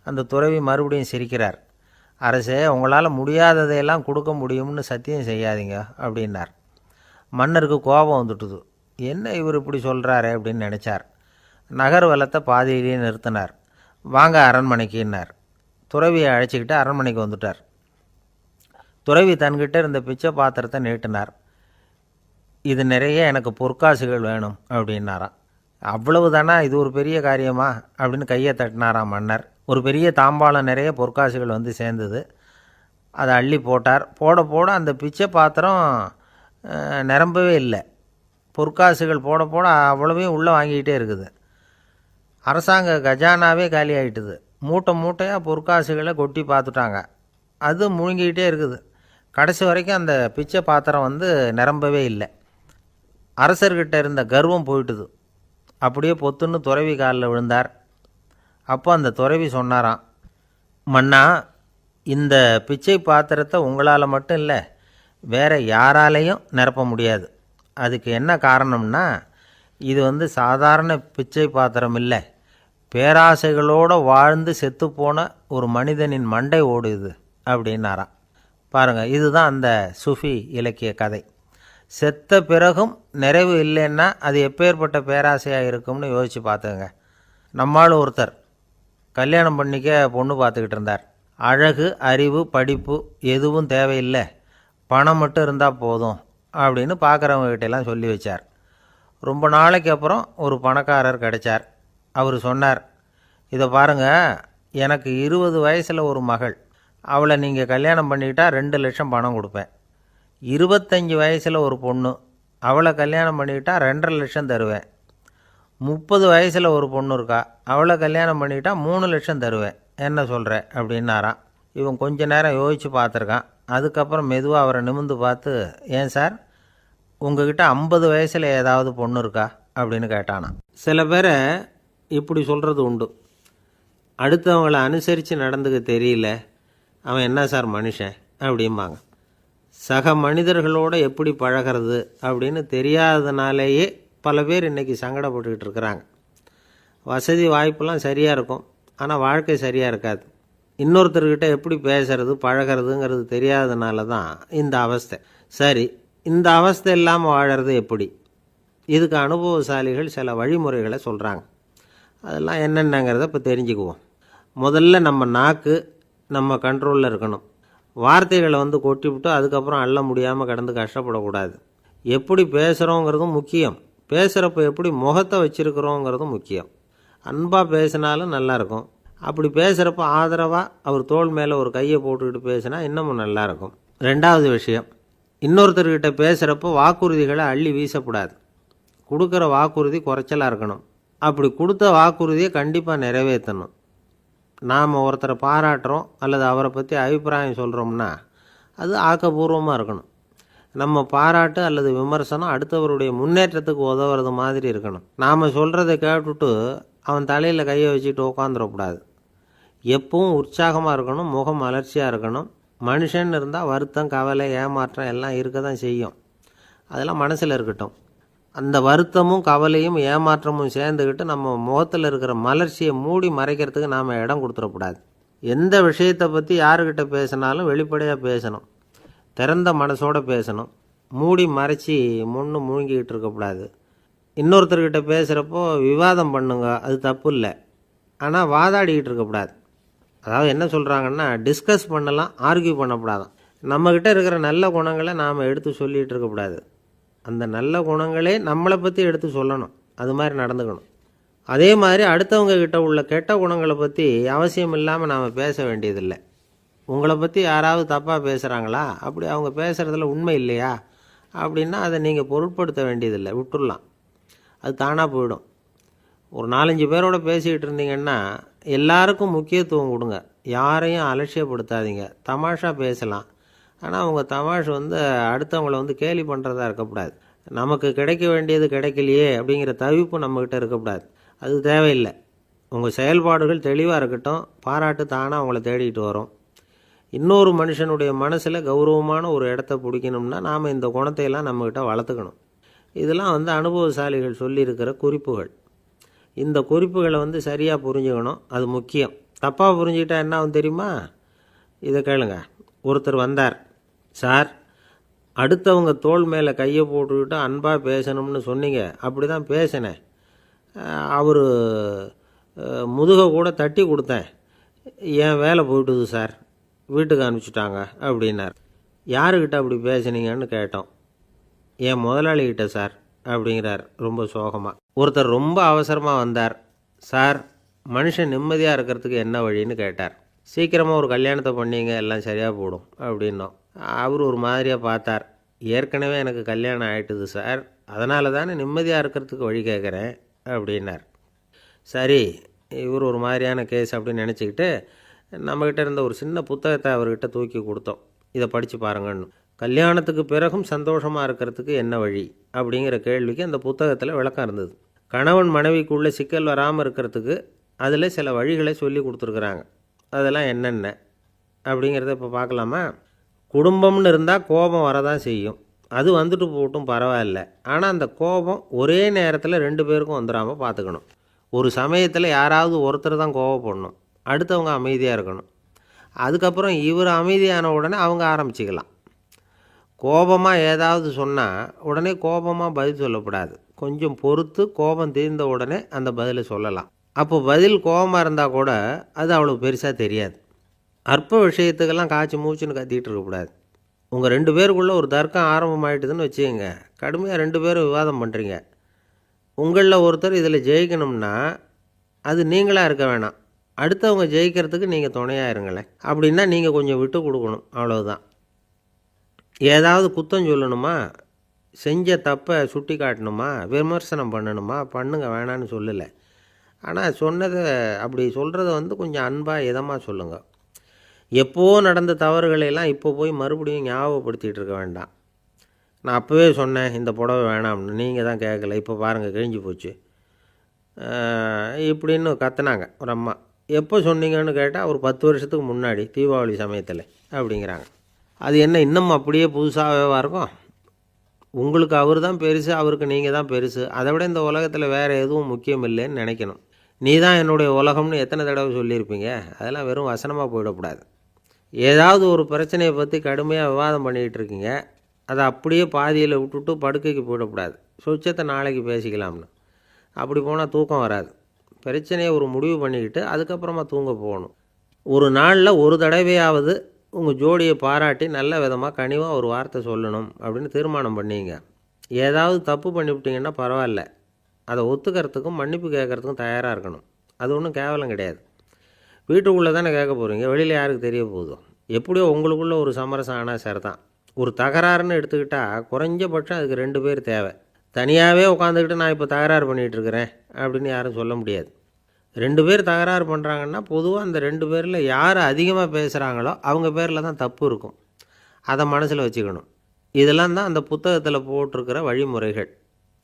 அந்த துறவி மறுபடியும் சிரிக்கிறார். அரசே, உங்களால் முடியாததையெல்லாம் கொடுக்க முடியும்னு சத்தியம் செய்யாதீங்க அப்படின்னார். மன்னருக்கு கோபம் வந்துட்டுது. என்ன இவர் இப்படி சொல்கிறாரே அப்படின்னு நினச்சார். நகர்வலத்தை பாதியிலேயே நிறுத்தினார். வாங்க அரண்மனைக்குன்னார். துறவியை அழைச்சிக்கிட்டு அரண்மனைக்கு வந்துட்டார். துறவி தன்கிட்ட இருந்த பிச்சை பாத்திரத்தை நீட்டினார். இது நிறைய எனக்கு பொற்காசுகள் வேணும் அப்படின்னாராம். அவ்வளவு தானா, இது ஒரு பெரிய காரியமா அப்படின்னு கையை தட்டினாராம் மன்னர். ஒரு பெரிய தாம்பாளம் நிறைய பொற்காசுகள் வந்து சேர்ந்தது. அதை அள்ளி போட்டார். போட போட அந்த பிச்சை பாத்திரம் நிரம்பவே இல்லை. பொற்காசுகள் போட போட அவ்வளவையும் உள்ளே வாங்கிக்கிட்டே இருக்குது. அரசாங்க கஜானாவே காலி ஆகிட்டுது. மூட்டை மூட்டையாக பொற்காசுகளை கொட்டி பார்த்துட்டாங்க. அது முழுங்கிக்கிட்டே இருக்குது. கடைசி வரைக்கும் அந்த பிச்சை பாத்திரம் நிரம்பவே இல்லை. அரசர்கிட்ட இருந்த கர்வம் போயிட்டுது. அப்படியே பொத்துன்னு துறவி காலில் விழுந்தார். அப்போ அந்த துறவி சொன்னாராம், மன்னா, இந்த பிச்சை பாத்திரத்தை உங்களால் மட்டும் இல்லை, வேறு யாராலையும் நிரப்ப முடியாது. அதுக்கு என்ன காரணம்னா, இது சாதாரண பிச்சை பாத்திரம் இல்லை, பேராசைகளோடு வாழ்ந்து செத்துப்போன ஒரு மனிதனின் மண்டை ஓடுது அப்படின்னாராம். பாருங்கள், இதுதான் அந்த சுஃபி இலக்கிய கதை. செத்த பிறகும் நிறைவு இல்லைன்னா அது எப்பேற்பட்ட பேராசையாக இருக்கும்னு யோசித்து பார்த்துங்க. நம்மால் ஒருத்தர் கல்யாணம் பண்ணிக்க பொண்ணு பார்த்துக்கிட்டு இருந்தார். அழகு, அறிவு, படிப்பு எதுவும் தேவையில்லை, பணம் மட்டும் இருந்தால் போதும் அப்படின்னு பார்க்குறவங்ககிட்டெல்லாம் சொல்லி வச்சார். ரொம்ப நாளைக்கு அப்புறம் ஒரு பணக்காரர் கிடைச்சார். அவர் சொன்னார், இதை பாருங்கள், எனக்கு 20 வயசில் ஒரு மகள், அவளை நீங்கள் கல்யாணம் பண்ணிக்கிட்டா 2 லட்சம் பணம் கொடுப்பேன். 25 வயசில் ஒரு பொண்ணு, அவளை கல்யாணம் பண்ணிக்கிட்டா 2.5 லட்சம் தருவேன். 30 வயசில் ஒரு பொண்ணு இருக்கா, அவளை கல்யாணம் பண்ணிக்கிட்டா 3 லட்சம் தருவேன். என்ன சொல்கிற அப்படின்னாராம். இவன் கொஞ்ச நேரம் யோசித்து பார்த்துருக்கான். அதுக்கப்புறம் மெதுவாக அவரை நிமிர்ந்து பார்த்து, ஏன் சார், உங்ககிட்ட 50 வயசில் ஏதாவது பொண்ணு இருக்கா அப்படின்னு கேட்டானான். சில பேரை இப்படி சொல்கிறது உண்டு. அடுத்தவங்களை அனுசரித்து நடந்துக்க தெரியல, அவன் என்ன சார் மனுஷன் அப்படிம்பாங்க. சக மனிதர்களோடு எப்படி பழகிறது அப்படின்னு தெரியாததுனாலேயே பல பேர் இன்றைக்கி சங்கடப்பட்டுக்கிட்டு இருக்கிறாங்க. வசதி வாய்ப்பெல்லாம் சரியாக இருக்கும், ஆனால் வாழ்க்கை சரியாக இருக்காது. இன்னொருத்தர்கிட்ட எப்படி பேசுறது பழகிறதுங்கிறது தெரியாததுனால தான் இந்த அவஸ்தை. சரி, இந்த அவஸ்தை இல்லாமல் வாழறது எப்படி? இதுக்கு அனுபவசாலிகள் சில வழிமுறைகளை சொல்கிறாங்க. அதெல்லாம் என்னென்னங்கிறத இப்போ தெரிஞ்சுக்குவோம். முதல்ல நம்ம நாக்கு நம்ம கண்ட்ரோலில் இருக்கணும். வார்த்தைகளை கொட்டிவிட்டு அதுக்கப்புறம் அள்ள முடியாமல் கடந்து கஷ்டப்படக்கூடாது. எப்படி பேசுகிறோங்கிறதும் முக்கியம், பேசுகிறப்ப எப்படி முகத்தை வச்சுருக்கிறோங்கிறதும் முக்கியம். அன்பாக பேசினாலும் நல்லாயிருக்கும். அப்படி பேசுகிறப்ப ஆதரவாக அவர் தோள் மேலே ஒரு கையை போட்டுக்கிட்டு பேசினா இன்னமும் நல்லாயிருக்கும். 2வது விஷயம், இன்னொருத்தர்கிட்ட பேசுகிறப்போ வாக்குறுதிகளை அள்ளி வீசக்கூடாது. கொடுக்குற வாக்குறுதி குறைச்சலாக இருக்கணும். அப்படி கொடுத்த வாக்குறுதியை கண்டிப்பாக நிறைவேற்றணும். நாம் ஒருத்தரை பாராட்டுறோம் அல்லது அவரை பற்றி அபிப்பிராயம் சொல்கிறோம்னா அது ஆக்கப்பூர்வமாக இருக்கணும். நம்ம பாராட்டு அல்லது விமர்சனம் அடுத்தவருடைய முன்னேற்றத்துக்கு உதவுறது மாதிரி இருக்கணும். நாம் சொல்கிறத கேட்டுட்டு அவன் தலையில் கையை வச்சுட்டு உட்காந்துடக்கூடாது. எப்பவும் உற்சாகமாக இருக்கணும், முகம் மலர்ச்சியாக இருக்கணும். மனுஷன் இருந்தால் வருத்தம், கவலை, ஏமாற்றம் எல்லாம் இருக்க தான் செய்யும். அதெல்லாம் மனசில் இருக்கட்டும். அந்த வருத்தமும் கவலையும் ஏமாற்றமும் சேர்ந்துக்கிட்டு நம்ம முகத்தில் இருக்கிற மலர்ச்சியை மூடி மறைக்கிறதுக்கு நாம் இடம் கொடுத்துடக்கூடாது. எந்த விஷயத்தை பற்றி யாருக்கிட்ட பேசினாலும் வெளிப்படையாக பேசணும். திறந்த மனசோடு பேசணும். மூடி மறைச்சி முழுங்கிக்கிட்டு இருக்கக்கூடாது. இன்னொருத்தர்கிட்ட பேசுகிறப்போ விவாதம் பண்ணுங்க, அது தப்பு இல்லை. ஆனால் வாதாடிக்கிட்டு இருக்கக்கூடாது. அதாவது என்ன சொல்கிறாங்கன்னா, டிஸ்கஸ் பண்ணலாம், ஆர்கியூ பண்ணக்கூடாதான். நம்மக்கிட்ட இருக்கிற நல்ல குணங்களை நாம் எடுத்து சொல்லிகிட்டு இருக்கக்கூடாது. அந்த நல்ல குணங்களே நம்மளை பற்றி எடுத்து சொல்லணும். அது மாதிரி நடந்துக்கணும். அதே மாதிரி அடுத்தவங்க கிட்ட உள்ள கெட்ட குணங்களை பற்றி அவசியம் இல்லாமல் நாம் பேச வேண்டியதில்லை. உங்களை பற்றி யாராவது தப்பாக பேசுகிறாங்களா, அப்படி அவங்க பேசுகிறதுல உண்மை இல்லையா அப்படின்னா அதை நீங்கள் பொருட்படுத்த வேண்டியதில்லை, விட்டுடலாம். அது தானாக போயிடும். ஒரு 4-5 பேரோட பேசிக்கிட்டு இருந்தீங்கன்னா எல்லாருக்கும் முக்கியத்துவம் கொடுங்க. யாரையும் அலட்சியப்படுத்தாதீங்க. தமாஷா பேசலாம். ஆனால் அவங்க தமாஷ் அடுத்தவங்கள கேலி பண்ணுறதா இருக்கக்கூடாது. நமக்கு கிடைக்க வேண்டியது கிடைக்கலையே அப்படிங்கிற தவிப்பு நம்மக்கிட்ட இருக்கக்கூடாது. அது தேவையில்லை. உங்கள் செயல்பாடுகள் தெளிவாக இருக்கட்டும். பாராட்டு தானாக அவங்கள தேடிட்டு வரும். இன்னொரு மனுஷனுடைய மனசில் கௌரவமான ஒரு இடத்த பிடிக்கணும்னா நாம் இந்த குணத்தையெல்லாம் நம்மக்கிட்ட வளர்த்துக்கணும். இதெல்லாம் அனுபவசாலிகள் சொல்லியிருக்கிற குறிப்புகள். இந்த குறிப்புகளை சரியாக புரிஞ்சுக்கணும். அது முக்கியம். தப்பாக புரிஞ்சுக்கிட்டா என்ன ஆகும் தெரியுமா? இதை கேளுங்க. ஒருத்தர் வந்தார். சார், அடுத்தவங்க தோள் மேலே கையை போட்டுக்கிட்டு அன்பாக பேசணும்னு சொன்னீங்க. அப்படி தான் பேசினேன். அவர் முதுகை கூட தட்டி கொடுத்தேன். என் வேலை போயிட்டுது சார், வீட்டுக்கு அனுப்பிச்சிட்டாங்க அப்படின்னார். யாருக்கிட்ட அப்படி பேசுனீங்கன்னு கேட்டோம். என் முதலாளிகிட்ட சார் அப்படிங்கிறார் ரொம்ப சோகமாக. ஒருத்தர் ரொம்ப அவசரமாக வந்தார். சார், மனுஷன் நிம்மதியாக இருக்கிறதுக்கு என்ன வழின்னு கேட்டார். சீக்கிரமாக ஒரு கல்யாணத்தை பண்ணீங்க, எல்லாம் சரியாக போடும் அப்படின்னோம். அவர் ஒரு மாதிரியாக பார்த்தார். ஏற்கனவே எனக்கு கல்யாணம் ஆகிட்டுது சார், அதனால தானே நிம்மதியாக இருக்கிறதுக்கு வழி கேட்குறேன் அப்படின்னார். சரி, இவர் ஒரு மாதிரியான கேஸ் அப்படின்னு நினச்சிக்கிட்டு நம்மக்கிட்ட இருந்த ஒரு சின்ன புத்தகத்தை அவர்கிட்ட தூக்கி கொடுத்தோம். இதை படித்து பாருங்கன்னு. கல்யாணத்துக்கு பிறகும் சந்தோஷமாக இருக்கிறதுக்கு என்ன வழி அப்படிங்கிற கேள்விக்கு அந்த புத்தகத்தில் விளக்கம் இருந்தது. கணவன் மனைவிக்குள்ளே சிக்கல் வராமல் இருக்கிறதுக்கு அதில் சில வழிகளை சொல்லி கொடுத்துருக்குறாங்க. அதெல்லாம் என்னென்ன அப்படிங்கிறத இப்போ பார்க்கலாமா? குடும்பம்னு இருந்தால் கோபம் வரதான் செய்யும். அது வந்துட்டு போகட்டும், பரவாயில்ல. ஆனால் அந்த கோபம் ஒரே நேரத்தில் 2 பேருக்கும் வந்துடாமல் பார்த்துக்கணும். ஒரு சமயத்தில் யாராவது ஒருத்தர் தான் கோபப்படணும், அடுத்தவங்க அமைதியாக இருக்கணும். அதுக்கப்புறம் இவர் அமைதியான உடனே அவங்க ஆரம்பிச்சிக்கலாம். கோபமாக ஏதாவது சொன்னால் உடனே கோபமாக பதில் சொல்லக்கூடாது. கொஞ்சம் பொறுத்து கோபம் தீர்ந்த உடனே அந்த பதிலை சொல்லலாம். அப்போ பதில் கோபமாக இருந்தால் கூட அது அவ்வளோ பெருசாக தெரியாது. அற்ப விஷயத்துக்கெல்லாம் காய்ச்சி மூச்சுன்னு கத்திக்கிட்டு இருக்கக்கூடாது. உங்கள் 2 பேருக்குள்ளே ஒரு தர்க்கம் ஆரம்பமாயிட்டுதுன்னு வச்சுக்கோங்க. கடுமையாக 2 பேரும் விவாதம் பண்ணுறீங்க. உங்களில் ஒருத்தர் இதில் ஜெயிக்கணும்னா அது நீங்களாக இருக்க வேணாம், அடுத்தவங்க ஜெயிக்கிறதுக்கு நீங்கள் துணையாக இருங்களேன். அப்படின்னா நீங்கள் கொஞ்சம் விட்டு கொடுக்கணும், அவ்வளவுதான். ஏதாவது குத்தம் சொல்லணுமா, செஞ்ச தப்பை சுட்டி காட்டணுமா, விமர்சனம் பண்ணணுமா, பண்ணுங்க, வேணான்னு சொல்லலை. ஆனால் சொன்னதை அப்படி சொல்கிறத கொஞ்சம் அன்பாக இதமாக சொல்லுங்கள். எப்போவோ நடந்த தவறுகளையெல்லாம் இப்போ போய் மறுபடியும் ஞாபகப்படுத்திகிட்டு இருக்க வேண்டாம். நான் அப்போவே சொன்னேன் இந்த புடவை வேணாம்னு, நீங்கள் தான் கேட்கல, இப்போ பாருங்கள் கிழிஞ்சு போச்சு இப்படின்னு கத்துனாங்க ஒரு அம்மா. எப்போ சொன்னீங்கன்னு கேட்டால் ஒரு 10 வருஷத்துக்கு முன்னாடி தீபாவளி சமயத்தில் அப்படிங்கிறாங்க. அது என்ன இன்னும் அப்படியே புதுசாகவே இருக்கும்? உங்களுக்கு அவர் தான் பெருசு, அவருக்கு நீங்கள் தான் பெருசு. அதை விட இந்த உலகத்தில் வேறு எதுவும் முக்கியம் இல்லைன்னு நினைக்கணும். நீ தான் என்னுடைய உலகம்னு எத்தனை தடவை சொல்லியிருப்பீங்க? அதெல்லாம் வெறும் வசனமாக போயிடக்கூடாது. ஏதாவது ஒரு பிரச்சனையை பற்றி கடுமையாக விவாதம் பண்ணிக்கிட்டு இருக்கீங்க, அதை அப்படியே பாதியில் விட்டுட்டு படுக்கைக்கு போயிடக்கூடாது. சொச்சத்தை நாளைக்கு பேசிக்கலாம்னு. அப்படி போனால் தூக்கம் வராது. பிரச்சனையை ஒரு முடிவு பண்ணிக்கிட்டு அதுக்கப்புறமா தூங்க போகணும். ஒரு நாளில் ஒரு தடவையாவது உங்கள் ஜோடியை பாராட்டி நல்ல விதமாக கனிவாக ஒரு வார்த்தை சொல்லணும் அப்படின்னு தீர்மானம் பண்ணிங்க. ஏதாவது தப்பு பண்ணிவிட்டிங்கன்னா பரவாயில்ல, அதை ஒத்துக்கிறதுக்கும் மன்னிப்பு கேட்குறதுக்கும் தயாராக இருக்கணும். அது ஒன்றும் கேவலம் கிடையாது. வீட்டுக்குள்ளே தானே கேட்க போகிறீங்க, வெளியில் யாருக்கு தெரிய போகுதோ? எப்படியோ உங்களுக்குள்ளே ஒரு சமரசம் ஆனால் சரி தான். ஒரு தகராறுன்னு எடுத்துக்கிட்டால் குறைஞ்சபட்சம் அதுக்கு 2 பேர் தேவை. தனியாகவே உட்காந்துக்கிட்டு நான் இப்போ தகராறு பண்ணிகிட்டு இருக்கிறேன் அப்படின்னு யாரும் சொல்ல முடியாது. 2 பேர் தகராறு பண்ணுறாங்கன்னா பொதுவாக அந்த 2 பேரில் யார் அதிகமாக பேசுகிறாங்களோ அவங்க பேரில் தான் தப்பு இருக்கும். அதை மனசில் வச்சுக்கணும். இதெல்லாம் தான் அந்த புத்தகத்தில் போட்டிருக்கிற வழிமுறைகள்.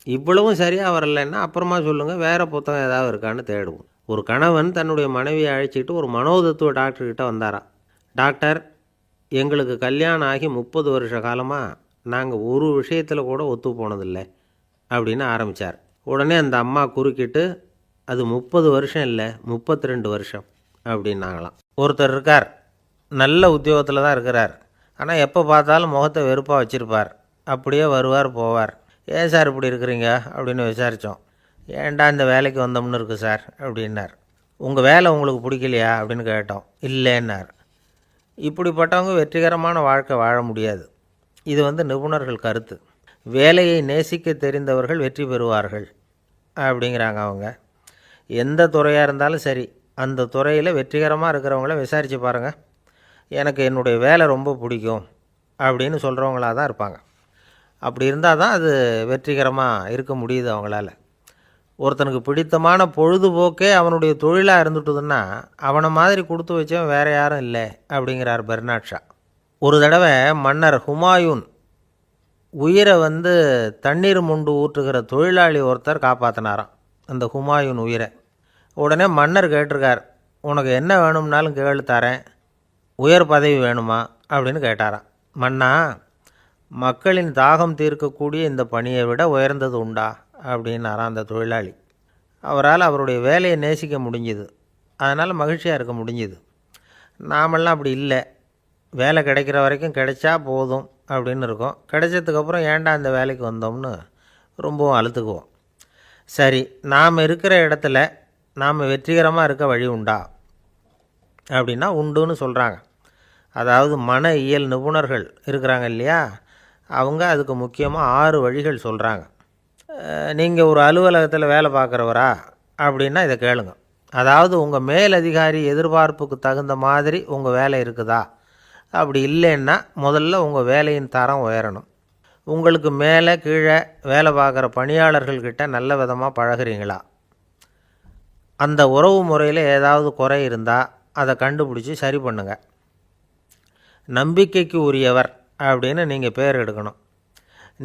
இவ்வளவும் சரியாக வரலைன்னா அப்புறமா சொல்லுங்கள், வேறு புத்தகம் ஏதாவது இருக்கான்னு தேடுவோம். ஒரு கணவன் தன்னுடைய மனைவியை அழைச்சிக்கிட்டு ஒரு மனோதத்துவ டாக்டர்கிட்ட வந்தாராம். டாக்டர், எங்களுக்கு கல்யாணம் ஆகி 30 வருஷ காலமாக நாங்கள் ஒரு விஷயத்தில் கூட ஒத்து போனதில்லை அப்படின்னு ஆரம்பித்தார். உடனே அந்த அம்மா குறுக்கிட்டு, அது 30 வருஷம் இல்லை 32 வருஷம் அப்படின்னாங்களாம். ஒருத்தர் இருக்கார், நல்ல உத்தியோகத்தில் தான் இருக்கிறார். ஆனால் எப்போ பார்த்தாலும் முகத்தை வெறுப்பாக வச்சுருப்பார். அப்படியே வருவார் போவார். ஏன் சார் இப்படி இருக்கிறீங்க அப்படின்னு விசாரித்தோம். ஏன்டா இந்த வேலைக்கு வந்தோம்னு இருக்குது சார் அப்படின்னார். உங்கள் வேலை உங்களுக்கு பிடிக்கலையா அப்படின்னு கேட்டோம். இல்லைன்னார். இப்படிப்பட்டவங்க வெற்றிகரமான வாழ்க்கை வாழ முடியாது. இது நிபுணர்கள் கருத்து. வேலையை நேசிக்க தெரிந்தவர்கள் வெற்றி பெறுவார்கள் அப்படிங்கிறாங்க அவங்க. எந்த துறையாக இருந்தாலும் சரி, அந்த துறையில் வெற்றிகரமாக இருக்கிறவங்கள விசாரித்து பாருங்கள். எனக்கு என்னுடைய வேலை ரொம்ப பிடிக்கும் அப்படின்னு சொல்கிறவங்களாக தான் இருப்பாங்க. அப்படி இருந்தால் தான் அது வெற்றிகரமாக இருக்க முடியுது அவங்களால. ஒருத்தனுக்கு பிடித்தமான பொழுதுபோக்கே அவனுடைய தொழிலாக இருந்துட்டுதுன்னா அவனை மாதிரி கொடுத்து வச்சவன் வேறு யாரும் இல்லை அப்படிங்கிறார் பெர்னாட் ஷா. ஒரு தடவை மன்னர் ஹுமாயூன் உயிரை தண்ணீர் மொண்டு ஊற்றுகிற தொழிலாளி ஒருத்தர் காப்பாற்றினாராம் அந்த ஹுமாயூன் உயிரை. உடனே மன்னர் கேட்டிருக்கார், உனக்கு என்ன வேணும்னாலும் கேளு தரேன், உயர் பதவி வேணுமா அப்படின்னு கேட்டாராம். மன்னா, மக்களின் தாகம் தீர்க்கக்கூடிய இந்த பணியை விட உயர்ந்தது உண்டா அப்படின்னாராம் அந்த தொழிலாளி. அவரால் அவருடைய வேலையை நேசிக்க முடிஞ்சுது, அதனால் மகிழ்ச்சியாக இருக்க முடிஞ்சுது. நாமெல்லாம் அப்படி இல்லை. வேலை கிடைக்கிற வரைக்கும் கிடைச்சா போதும் அப்படின்னு இருக்கோம். கிடைச்சதுக்கப்புறம் ஏன்டா அந்த வேலைக்கு வந்தோம்னு ரொம்பவும் அழுத்துக்குவோம். சரி, நாம் இருக்கிற இடத்துல நாம் வெற்றிகரமாக இருக்க வழி உண்டா அப்படின்னா உண்டுன்னு சொல்கிறாங்க. அதாவது மன இயல் நிபுணர்கள் இருக்கிறாங்க இல்லையா, அவங்க அதுக்கு முக்கியமாக 6 வழிகள் சொல்கிறாங்க. நீங்கள் ஒரு அலுவலகத்தில் வேலை பார்க்குறவரா அப்படின்னா இதை கேளுங்க. அதாவது உங்கள் மேலதிகாரி எதிர்பார்ப்புக்கு தகுந்த மாதிரி உங்கள் வேலை இருக்குதா? அப்படி இல்லைன்னா முதல்ல உங்கள் வேலையின் தரம் உயரணும். உங்களுக்கு மேலே கீழே வேலை பார்க்குற பணியாளர்கள்கிட்ட நல்ல விதமாக பழகிறீங்களா? அந்த உறவு முறையில் ஏதாவது குறை இருந்தால் அதை கண்டுபிடிச்சி சரி பண்ணுங்கள். நம்பிக்கைக்கு உரியவர் அப்படின்னு நீங்கள் பேர் எடுக்கணும்.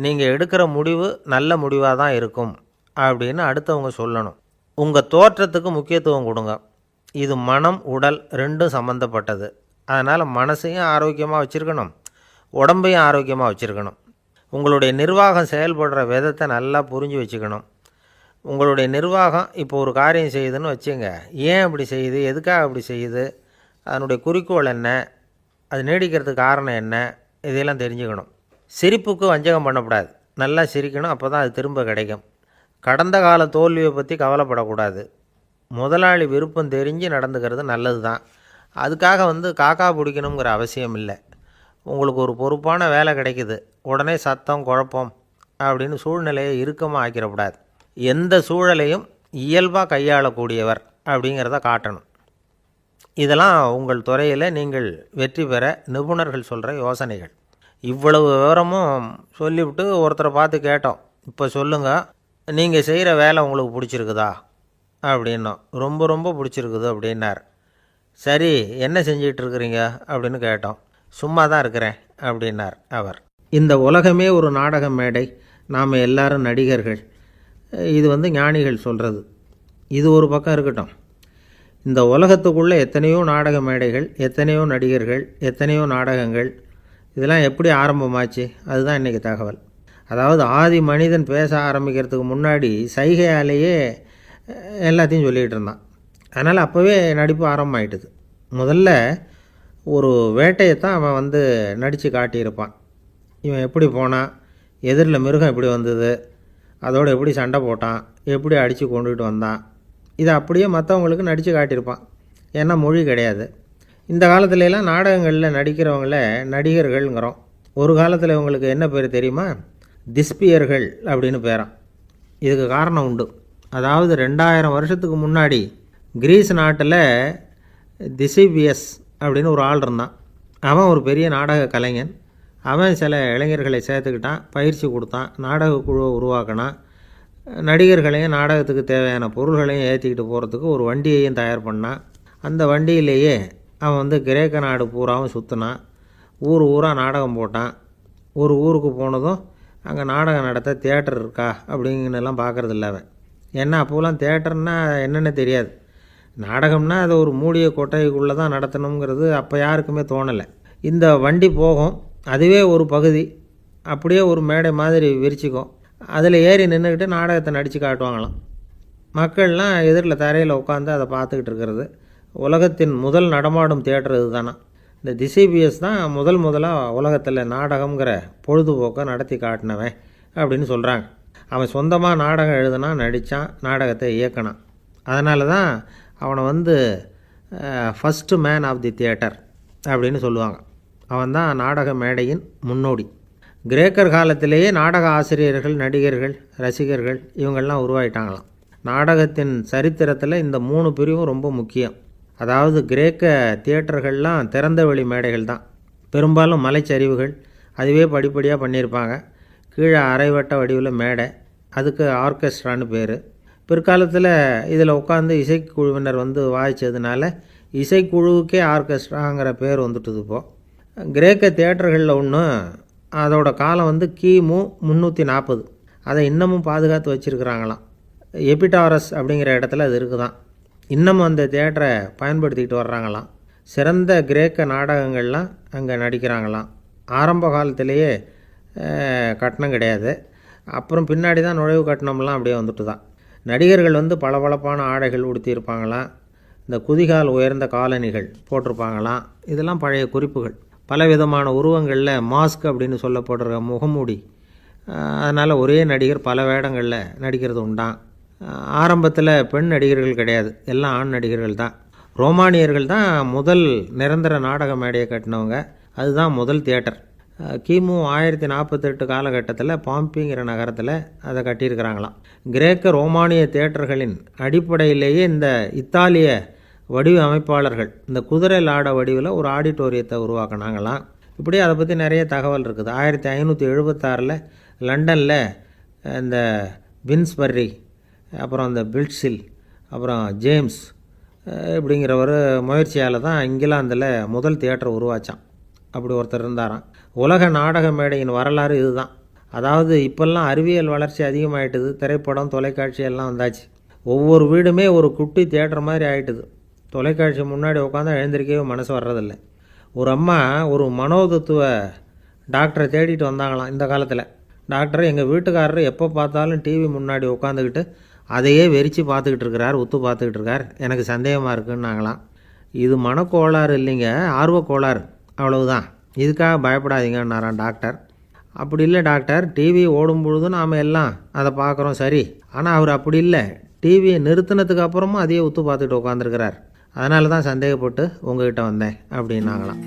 நீங்கள் எடுக்கிற முடிவு நல்ல முடிவாக தான் இருக்கும் அப்படின்னு அடுத்தவங்க சொல்லணும். உங்கள் தோற்றத்துக்கு முக்கியத்துவம் கொடுங்க. இது மனம் உடல் ரெண்டும் சம்மந்தப்பட்டது. அதனால் மனசையும் ஆரோக்கியமாக வச்சுருக்கணும், உடம்பையும் ஆரோக்கியமாக வச்சுருக்கணும். உங்களுடைய நிர்வாகம் செயல்படுற விதத்தை நல்லா புரிஞ்சு வச்சுக்கணும். உங்களுடைய நிர்வாகம் இப்போ ஒரு காரியம் செய்யுதுன்னு வச்சுங்க, ஏன் அப்படி செய்யுது, எதுக்காக அப்படி செய்யுது, அதனுடைய குறிக்கோள் என்ன, அது நீடிக்கிறதுக்கு காரணம் என்ன, இதையெல்லாம் தெரிஞ்சுக்கணும். சிரிப்புக்கு வஞ்சகம் பண்ணக்கூடாது. நல்லா சிரிக்கணும், அப்போ தான் அது திரும்ப கிடைக்கும். கடந்த கால தோல்வியை பற்றி கவலைப்படக்கூடாது. முதலாளி விருப்பம் தெரிஞ்சு நடந்துக்கிறது நல்லது தான். அதுக்காக காக்கா பிடிக்கணுங்கிற அவசியம் இல்லை. உங்களுக்கு ஒரு பொறுப்பான வேலை கிடைக்குது, உடனே சத்தம் குழப்பம் அப்படின்னு சூழ்நிலையை இறுக்கமாக ஆக்கிடக்கூடாது. எந்த சூழலையும் இயல்பாக கையாளக்கூடியவர் அப்படிங்கிறத காட்டணும். இதெல்லாம் உங்கள் துறையில் நீங்கள் வெற்றி பெற நிபுணர்கள் சொல்கிற யோசனைகள். இவ்வளவு விவரமும் சொல்லிவிட்டு ஒருத்தரை பார்த்து கேட்டோம், இப்போ சொல்லுங்கள், நீங்கள் செய்கிற வேலை உங்களுக்கு பிடிச்சிருக்குதா அப்படின்னோம். ரொம்ப ரொம்ப பிடிச்சிருக்குது அப்படின்னார். சரி, என்ன செஞ்சிகிட்டு இருக்கிறீங்க அப்படின்னு கேட்டோம். சும்மா தான் இருக்கிறேன் அப்படின்னார் அவர். இந்த உலகமே ஒரு நாடக மேடை, நாம் எல்லாரும் நடிகர்கள். இது ஞானிகள் சொல்கிறது. இது ஒரு பக்கம் இருக்கட்டும். இந்த உலகத்துக்குள்ளே எத்தனையோ நாடக மேடைகள், எத்தனையோ நடிகர்கள், எத்தனையோ நாடகங்கள், இதெல்லாம் எப்படி ஆரம்பமாச்சு? அதுதான் இன்றைக்கி தகவல். அதாவது ஆதி மனிதன் பேச ஆரம்பிக்கிறதுக்கு முன்னாடி சைகையாலேயே எல்லாத்தையும் சொல்லிகிட்டு இருந்தான். அதனால் அப்போவே நடிப்பு ஆரம்பமாயிட்டுது. முதல்ல ஒரு வேட்டையைத்தான் அவன் நடித்து காட்டியிருப்பான். இவன் எப்படி போனான், எதிரில் மிருகம் எப்படி வந்தது, அதோடு எப்படி சண்டை போட்டான், எப்படி அடித்து கொண்டுகிட்டு வந்தான், இதை அப்படியே மற்றவங்களுக்கு நடித்து காட்டியிருப்பான். ஏன்னா மொழி கிடையாது. இந்த காலத்துலலாம் நாடகங்களில் நடிக்கிறவங்கள நடிகர்கள்ங்கிறோம். ஒரு காலத்தில் இவங்களுக்கு என்ன பேர் தெரியுமா? திஸ்பியர்கள் அப்படின்னு பேரான். இதுக்கு காரணம் உண்டு. அதாவது 2000 வருஷத்துக்கு முன்னாடி கிரீஸ் நாட்டில் திசிபியஸ் அப்படின்னு ஒரு ஆள் இருந்தான். அவன் ஒரு பெரிய நாடக கலைஞன். அவன் சில இளைஞர்களை சேர்த்துக்கிட்டான், பயிற்சி கொடுத்தான், நாடக குழுவை உருவாக்கினான். நடிகர்களையும் நாடகத்துக்கு தேவையான பொருள்களையும் ஏற்றிக்கிட்டு போகிறதுக்கு ஒரு வண்டியையும் தயார் பண்ணான். அந்த வண்டியிலேயே அவன் கிரேக்க நாடு பூராவும் சுற்றினான். ஊர் ஊராக நாடகம் போட்டான். ஒரு ஊருக்கு போனதும் அங்கே நாடகம் நடத்த தியேட்டர் இருக்கா அப்படிங்கன்னெல்லாம் பார்க்குறதில்ல அவன். ஏன்னா அப்போலாம் தியேட்டர்னா என்னென்ன தெரியாது. நாடகம்னா அதை ஒரு மூடிய கொட்டைக்குள்ளே தான் நடத்தணுங்கிறது அப்போ யாருக்குமே தோணலை. இந்த வண்டி போகும், அதுவே ஒரு பகுதி, அப்படியே ஒரு மேடை மாதிரி விரிச்சிக்கும். அதில் ஏறி நின்றுக்கிட்டு நாடகத்தை நடித்து காட்டுவாங்களாம். மக்கள்லாம் எதிரில் தரையில் உட்காந்து அதை பார்த்துக்கிட்டு இருக்கிறது. உலகத்தின் முதல் நடமாடும் தியேட்டர் இது தானே. இந்த திசைபியஸ் தான் முதலாக உலகத்தில் நாடகங்கிற பொழுதுபோக்கை நடத்தி காட்டினவன் அப்படின்னு சொல்கிறாங்க. அவன் சொந்தமாக நாடகம் எழுதுனா, நடித்தான், நாடகத்தை இயக்கினான். அதனால தான் அவனை first man of the theatre அப்படின்னு சொல்லுவாங்க. அவன் தான் நாடக மேடையின் முன்னோடி. கிரேக்கர் காலத்திலேயே நாடக ஆசிரியர்கள், நடிகர்கள், ரசிகர்கள் இவங்கள்லாம் உருவாயிட்டாங்களாம். நாடகத்தின் சரித்திரத்தில் இந்த 3 பிரிவும் ரொம்ப முக்கியம். அதாவது கிரேக்க தியேட்டர்கள்லாம் திறந்த வெளி மேடைகள் தான். பெரும்பாலும் மலைச்சரிவுகள், அதுவே படிப்படியாக பண்ணியிருப்பாங்க. கீழே அரைவட்ட வடிவில் மேடை, அதுக்கு ஆர்கெஸ்ட்ரான்னு பேர். பிற்காலத்தில் இதில் உட்காந்து இசைக்குழுவினர் வாய்ச்சதுனால இசைக்குழுவுக்கே ஆர்கெஸ்ட்ராங்கிற பேர் வந்துட்டுது. இப்போது கிரேக்க தியேட்டர்களில் ஒன்று, அதோட காலம் கிமு 340. அதை இன்னமும் பாதுகாத்து வச்சுருக்கிறாங்களாம். எபிடாரஸ் அப்படிங்கிற இடத்துல அது இருக்குதான். இன்னமும் அந்த தியேட்டரை பயன்படுத்திக்கிட்டு வர்றாங்களாம். சிறந்த கிரேக்க நாடகங்கள்லாம் அங்கே நடிக்கிறாங்களாம். ஆரம்ப காலத்திலேயே கட்டணம் கிடையாது. அப்புறம் பின்னாடி தான் நுழைவு கட்டணம்லாம் அப்படியே வந்துட்டு தான். நடிகர்கள் பளபளப்பான ஆடைகள் உடுத்தியிருப்பாங்களாம். இந்த குதிகால் உயர்ந்த காலணிகள் போட்டிருப்பாங்களாம். இதெல்லாம் பழைய குறிப்புகள். பலவிதமான உருவங்களில் மாஸ்க் அப்படின்னு சொல்லப்படுற முகமூடி. அதனால் ஒரே நடிகர் பல வேடங்களில் நடிக்கிறது உண்டான். ஆரம்பத்தில் பெண் நடிகர்கள் கிடையாது, எல்லாம் ஆண் நடிகர்கள் தான். ரோமானியர்கள் தான் முதல் நிரந்தர நாடக மேடையை கட்டினவங்க. அதுதான் முதல் தியேட்டர். கிமு 1048 காலகட்டத்தில் பாம்பிங்கிற நகரத்தில் அதை கட்டியிருக்கிறாங்களாம். கிரேக்க ரோமானிய தியேட்டர்களின் அடிப்படையிலேயே இந்த இத்தாலிய வடிவ அமைப்பாளர்கள் இந்த குதிரை லாட வடிவில் ஒரு ஆடிட்டோரியத்தை உருவாக்கினாங்களாம். இப்படி அதை பற்றி நிறைய தகவல் இருக்குது. 1576 லண்டனில் இந்த வின்ஸ்பர்ரி, அப்புறம் இந்த பில்ட்ஸில், அப்புறம் ஜேம்ஸ் இப்படிங்கிற ஒரு முயற்சியால் தான் இங்கிலாந்தில் முதல் தியேட்டர் உருவாச்சான். அப்படி ஒருத்தர் இருந்தாராம். உலக நாடக மேடையின் வரலாறு இதுதான். அதாவது இப்போல்லாம் அறிவியல் வளர்ச்சி அதிகமாகிட்டுது. திரைப்படம், தொலைக்காட்சி எல்லாம் வந்தாச்சு. ஒவ்வொரு வீடுமே ஒரு குட்டி தியேட்டர் மாதிரி ஆகிட்டுது. தொலைக்காட்சி முன்னாடி உட்காந்தா எழுந்திருக்கவே மனசு வர்றதில்லை. ஒரு அம்மா ஒரு மனோதத்துவ டாக்டரை தேடிட்டு வந்தாங்களாம் இந்த காலத்தில். டாக்டர், எங்கள் வீட்டுக்காரர் எப்போ பார்த்தாலும் டிவி முன்னாடி உட்காந்துக்கிட்டு அதையே வெறிச்சு பார்த்துக்கிட்டு இருக்கிறார், உத்து பார்த்துக்கிட்டு இருக்கார், எனக்கு சந்தேகமாக இருக்குன்னாங்களாம். இது மனக்கோளாறு இல்லைங்க, ஆர்வக்கோளாறு, அவ்வளவுதான், இதுக்காக பயப்படாதீங்கன்னாரான் டாக்டர். அப்படி இல்லை டாக்டர், டிவி ஓடும் பொழுது நாம் எல்லாம் அதை பார்க்குறோம் சரி, ஆனால் அவர் அப்படி இல்லை, டிவியை நிறுத்தினதுக்கு அப்புறமும் அதையே உத்து பார்த்துக்கிட்டு உட்காந்துருக்கிறார், அதனால தான் சந்தேகப்பட்டு உங்ககிட்ட வந்தேன் அப்படின்னாங்களாம்.